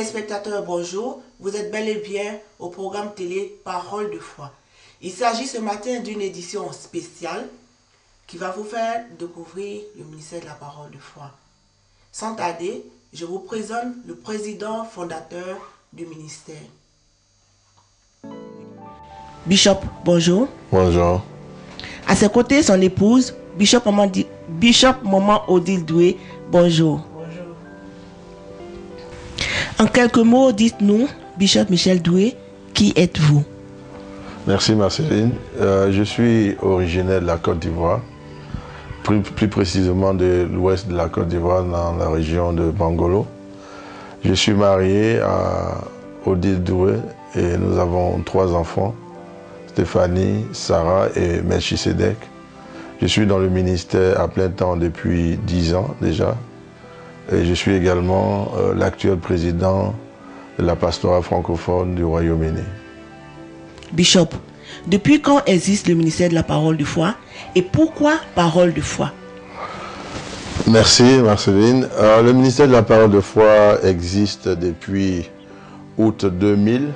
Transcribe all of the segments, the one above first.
téléspectateurs, bonjour. Vous êtes bel et bien au programme télé Parole de foi. Il s'agit ce matin d'une édition spéciale qui va vous faire découvrir le ministère de la Parole de foi. Sans tarder, je vous présente le président fondateur du ministère. Bishop, bonjour. Bonjour. À ses côtés, son épouse, Bishop Maman Odile Doué, bonjour. En quelques mots, dites-nous, Bishop Michel Doué, qui êtes-vous? Merci Marceline. Je suis originaire de la Côte d'Ivoire, plus précisément de l'ouest de la Côte d'Ivoire, dans la région de Bangolo. Je suis marié à Odile Doué et nous avons 3 enfants, Stéphanie, Sarah et Melchisedec. Je suis dans le ministère à plein temps depuis 10 ans déjà. Et je suis également l'actuel président de la pastorale francophone du Royaume-Uni. Bishop, depuis quand existe le ministère de la Parole de foi et pourquoi Parole de foi? Merci Marceline. Le ministère de la Parole de foi existe depuis août 2000.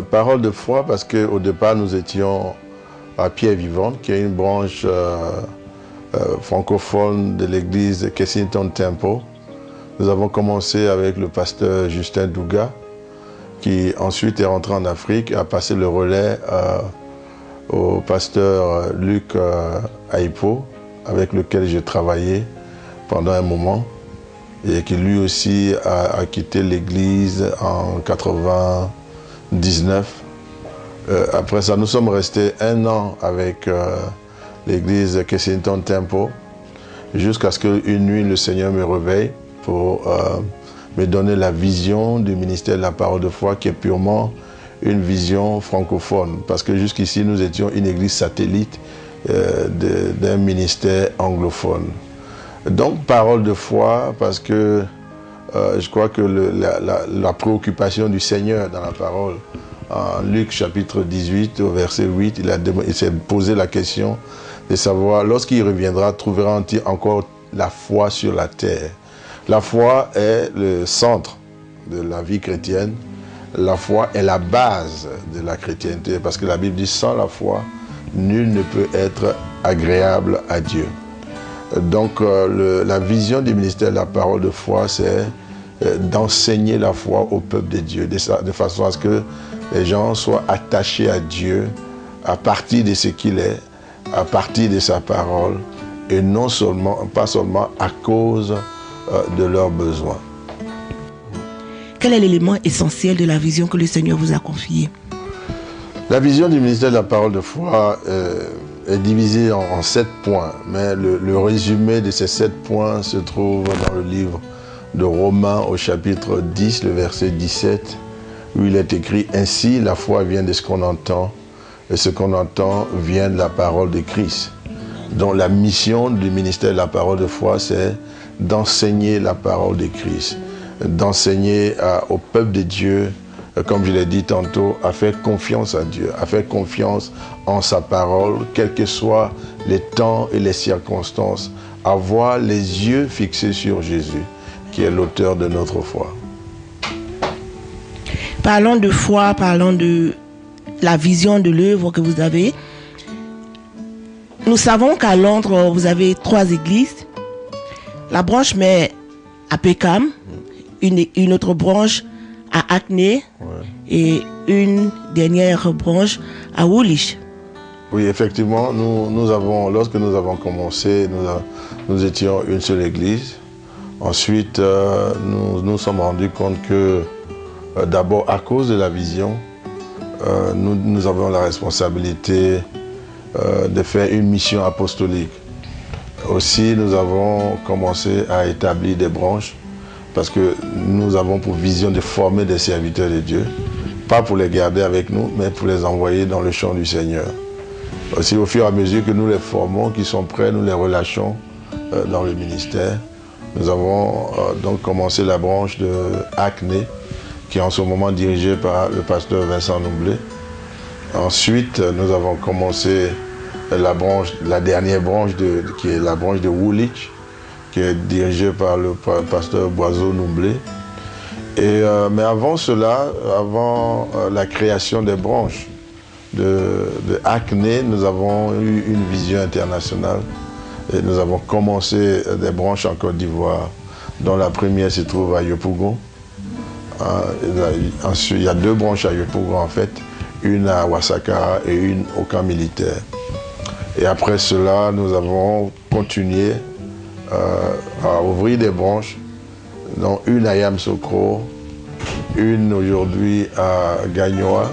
Parole de foi parce qu'au départ nous étions à Pierre Vivante, qui est une branche francophone de l'église Kensington Temple. Nous avons commencé avec le pasteur Justin Douga, qui ensuite est rentré en Afrique et a passé le relais au pasteur Luc Aipo, avec lequel j'ai travaillé pendant un moment, et qui lui aussi a quitté l'église en 1999. Après ça, nous sommes restés 1 an avec l'église Kensington Temple, jusqu'à ce qu'une nuit, le Seigneur me réveille pour me donner la vision du ministère de la Parole de foi, qui est purement une vision francophone. Parce que jusqu'ici, nous étions une église satellite d'un ministère anglophone. Donc, Parole de foi, parce que je crois que la préoccupation du Seigneur dans la parole, en Luc chapitre 18, au verset 8, il s'est posé la question de savoir, lorsqu'il reviendra, trouvera-t-il encore la foi sur la terre? La foi est le centre de la vie chrétienne. La foi est la base de la chrétienté, parce que la Bible dit, sans la foi, nul ne peut être agréable à Dieu. Donc, la vision du ministère de la Parole de foi, c'est d'enseigner la foi au peuple de Dieu, de façon à ce que les gens soient attachés à Dieu à partir de ce qu'il est, à partir de sa parole, et pas seulement à cause de leurs besoins. Quel est l'élément essentiel de la vision que le Seigneur vous a confiée? La vision du ministère de la Parole de foi est divisée en 7 points, mais le résumé de ces 7 points se trouve dans le livre de Romains au chapitre 10, le verset 17, où il est écrit « Ainsi, la foi vient de ce qu'on entend, et ce qu'on entend vient de la parole de Christ. » Donc la mission du ministère de la Parole de foi, c'est d'enseigner la parole de Christ, d'enseigner au peuple de Dieu, comme je l'ai dit tantôt, à faire confiance à Dieu, à faire confiance en sa parole, quels que soient les temps et les circonstances, avoir les yeux fixés sur Jésus, qui est l'auteur de notre foi. Parlons de foi, parlons de la vision de l'œuvre que vous avez. Nous savons qu'à Londres, vous avez 3 églises. La branche mère à Peckham, une autre branche à Hackney, et une dernière branche à Woolwich. Oui, effectivement, lorsque nous avons commencé, nous étions une seule église. Ensuite, nous nous sommes rendus compte que, d'abord, à cause de la vision, nous avons la responsabilité de faire une mission apostolique. Aussi, nous avons commencé à établir des branches parce que nous avons pour vision de former des serviteurs de Dieu, pas pour les garder avec nous, mais pour les envoyer dans le champ du Seigneur. Aussi, au fur et à mesure que nous les formons, qu'ils sont prêts, nous les relâchons dans le ministère. Nous avons donc commencé la branche de Hackney, qui est en ce moment dirigée par le pasteur Vincent Noublé. Ensuite, nous avons commencé la dernière branche, qui est la branche de Woolwich, qui est dirigée par le pasteur Boiseau Noublé. Mais avant cela, avant la création des branches de Acné, nous avons eu une vision internationale et nous avons commencé des branches en Côte d'Ivoire, dont la première se trouve à Yopougon. Ensuite, il y a 2 branches à Yopougon en fait, une à Ouassakara et une au camp militaire. Et après cela, nous avons continué à ouvrir des branches, dont une à Yamsokro, une aujourd'hui à Gagnoa,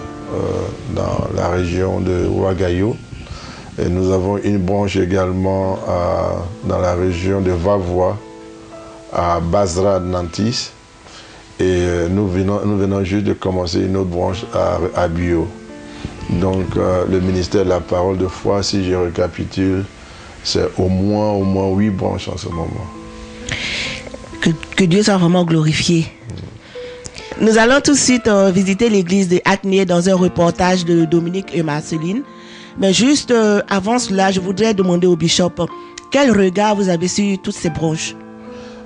dans la région de Ouagayo. Et nous avons une branche également dans la région de Vavois, à Basra Nantis. Et nous venons juste de commencer une autre branche à Bio. Donc le ministère de la Parole de Foi, si je récapitule, c'est au moins 8 branches en ce moment. Que Dieu soit vraiment glorifié. Nous allons tout de suite visiter l'église de Acné dans un reportage de Dominique et Marceline. Mais juste avant cela, je voudrais demander au bishop, quel regard vous avez sur toutes ces branches?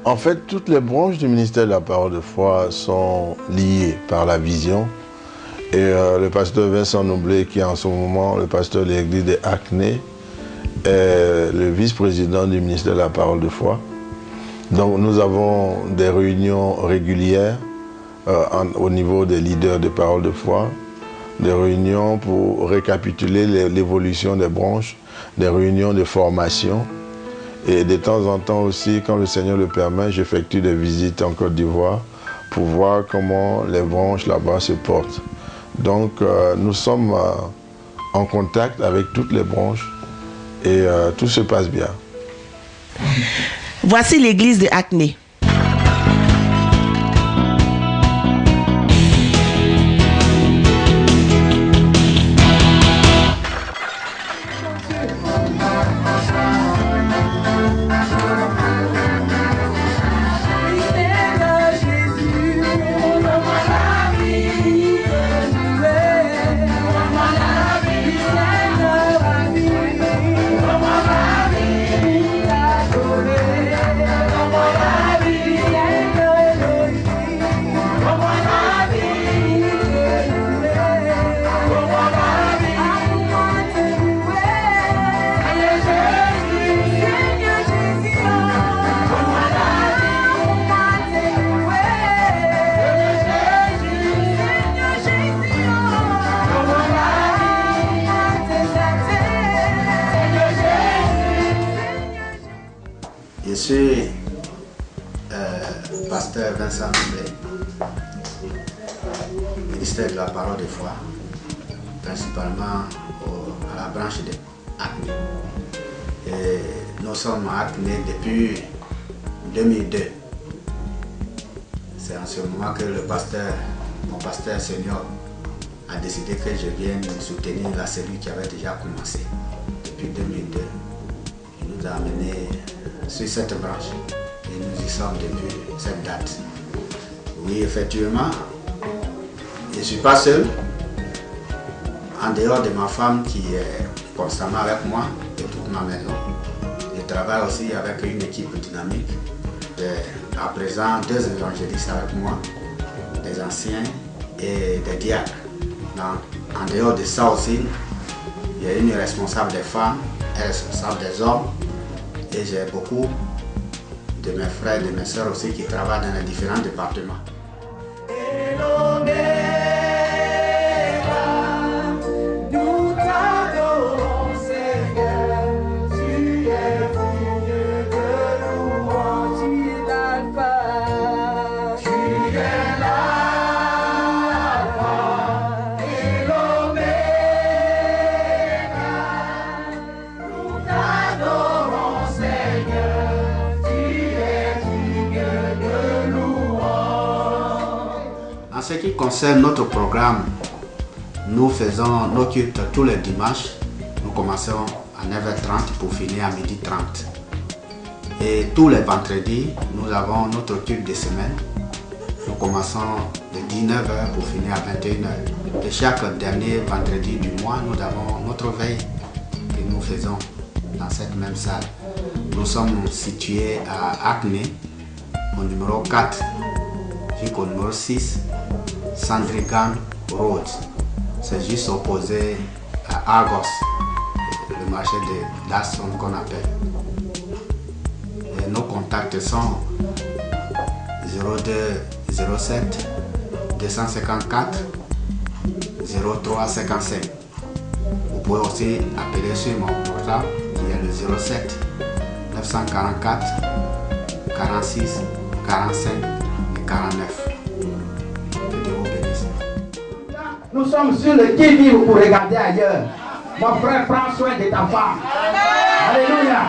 En fait, toutes les branches du ministère de la Parole de Foi sont liées par la vision. Et le pasteur Vincent Noublé, qui est en ce moment le pasteur de l'église de Acné, est le vice-président du ministère de la Parole de Foi. Donc nous avons des réunions régulières au niveau des leaders de Parole de Foi, des réunions pour récapituler l'évolution des branches, des réunions de formation. Et de temps en temps aussi, quand le Seigneur le permet, j'effectue des visites en Côte d'Ivoire pour voir comment les branches là-bas se portent. Donc nous sommes en contact avec toutes les branches et tout se passe bien. Voici l'église de Acné. Je suis pasteur Vincent Noublé, ministère de la Parole de Foi, principalement à la branche de Acné. Et nous sommes à Acné depuis 2002. C'est en ce moment que mon pasteur senior, a décidé que je vienne soutenir la cellule qui avait déjà commencé depuis 2002. Il nous a amenés sur cette branche et nous y sommes depuis cette date. Oui, effectivement, je ne suis pas seul. En dehors de ma femme qui est constamment avec moi et toute ma maison, je travaille aussi avec une équipe dynamique. J'ai à présent 2 évangélistes avec moi, des anciens et des diacres. En dehors de ça aussi, il y a une responsable des femmes, une responsable des hommes. Et j'ai beaucoup de mes frères et de mes soeurs aussi qui travaillent dans les différents départements. En ce qui concerne notre programme, nous faisons nos cultes tous les dimanches. Nous commençons à 9h30 pour finir à 12h30. Et tous les vendredis, nous avons notre culte de semaine. Nous commençons de 19h pour finir à 21h. Et chaque dernier vendredi du mois, nous avons notre veille que nous faisons dans cette même salle. Nous sommes situés à Acné, au numéro 4. jusqu'au numéro 6, Sandringham Road. C'est juste opposé à Argos, le marché de Dasson qu'on appelle. Et nos contacts sont 02 07 254 03 55. Vous pouvez aussi appeler sur mon portable qui est le 07 944 46 45 et 49. Que Dieu vous bénisse. Nous sommes sur le qui-vive pour regarder ailleurs. Mon frère, prends soin de ta femme. Alléluia.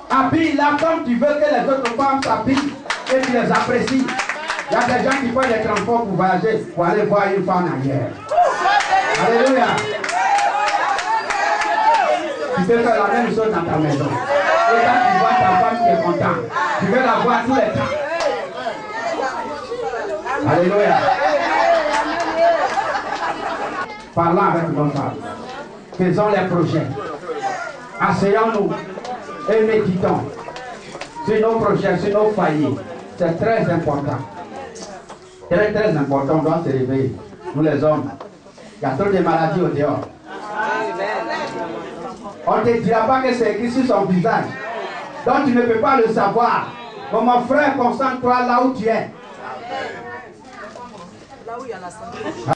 Habille-la comme tu veux que les autres femmes s'habillent et tu les apprécies. Il y a des gens qui prennent des transports pour voyager, pour aller voir une femme ailleurs. Alléluia. Tu peux faire la même chose dans ta maison. Et quand tu vois ta femme qui est contente, tu veux la voir tous les temps. Alléluia. Parlons avec nos femmes. Faisons les projets. Asseyons-nous et méditons sur nos projets, sur nos faillites. C'est très important. Très très important, on doit se réveiller. Nous les hommes. Il y a trop de maladies au dehors. On ne te dira pas que c'est écrit sur son visage. Donc tu ne peux pas le savoir. Mais mon frère, concentre-toi là où tu es. Là où il y en a